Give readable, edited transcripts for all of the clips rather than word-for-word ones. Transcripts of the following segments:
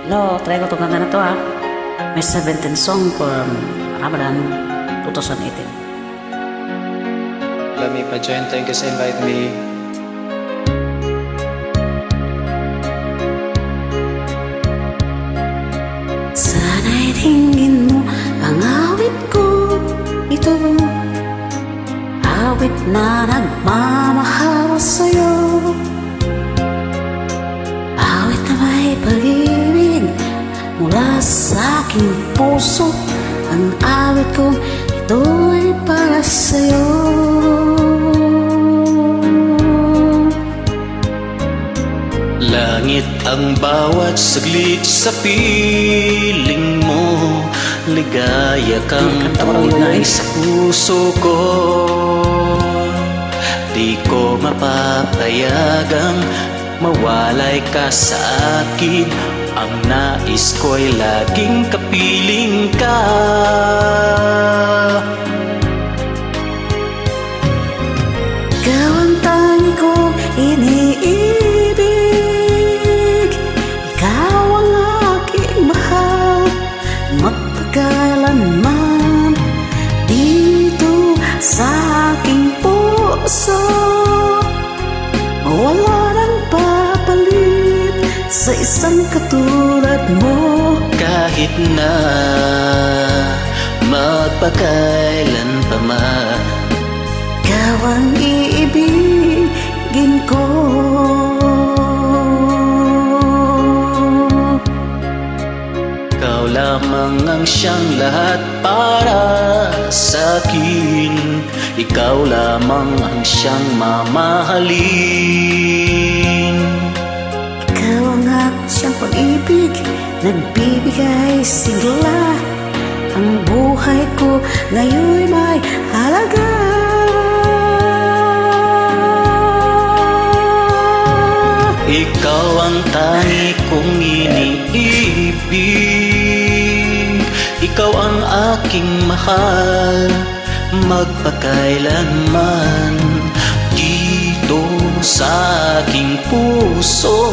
Hello, try ko itong kanta na to ha. May 17 song from Ramadan 2018. Lami pa join, thank you sa invite me. Sana'y tingin mo ang awit ko ito, awit na nagmamahal sa'yo, awit na may pag-ibig mula sa aking puso. Ang awit ko ito ay para sa'yo. Langit ang bawat saglit sa piling mo, ligaya kang tunay sa puso ko. Di ko mapapayagang mawalay ka sa akin, ang nais ko'y laging kapiling ka. Ikaw ang tangi kong iniibig, ikaw ang aking mahal, magpakailanman dito sa aking puso. Wala nang papalit sa isang katulad mo. Kahit na magpakailan pa man, Ikaw ang iibigin ko. ikaw lamang ang siyang lahat para sa akin. Ikaw lamang ang siyang mamahalin. Ikaw ang aking pag-ibig, nagbibigay sigla. Ang buhay ko ngayon may halaga. Ikaw ang tangi kong iniibig, ikaw ang aking mahal, magpakailanman dito sa aking puso.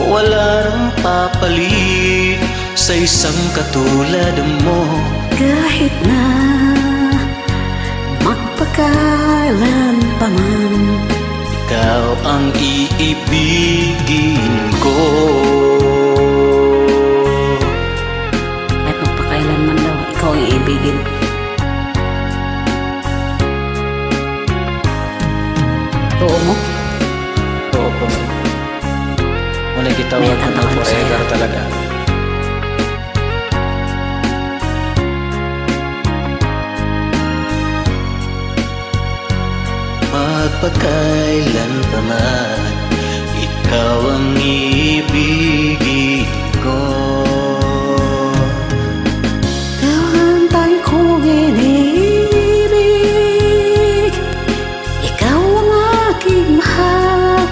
Wala nang papalit sa isang katulad mo. Kahit na magpakailan pa man, Ikaw ang iibigin ko. kahit magpakailan man daw, ikaw ang iibigin. Totoo mo? Oo po. Muna kita May wag kanta na ka na forever sa'yo. talaga. Magpakailan pa man, ikaw ang ibigin ko. Ikaw ang tangi kong iniibig, ikaw ang aking mahal,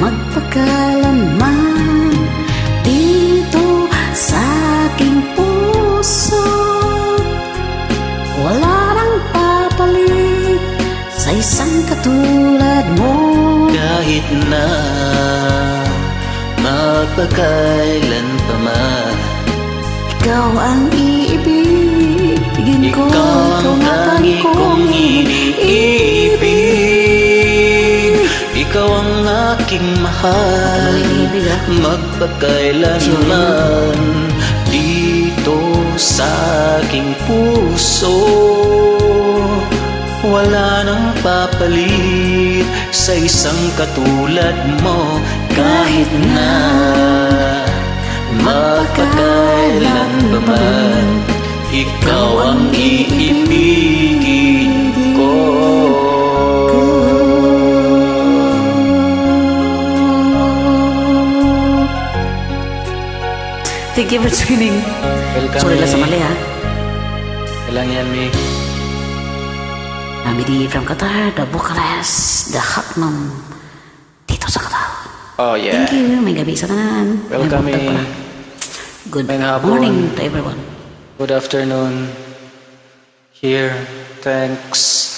magpakailanman dito sa aking puso. Wala nang papalit sa isang katulad mo. Kahit na magpakailan pa man, Ikaw ang iibigin ko, ikaw ang tangi kong iniibig, ikaw ang aking mahal, Iniibig, ah. magpakailanman dito sa aking puso. Wala nang papalit sa isang katulad mo. Kahit na magpakailan pa man, ikaw ang iibigin ko. Thank you for tuning. Welcome, Sorry lang sa mali ha. Kailangan yan, Mi. Namidi from Qatar, the vocalist, the Haknam dito sa Qatar. Oh, yeah. Thank you. May gabi sa tanan. Welcome, May buntag pala. Good May hapon. morning to everyone. Good afternoon. Here. Thanks.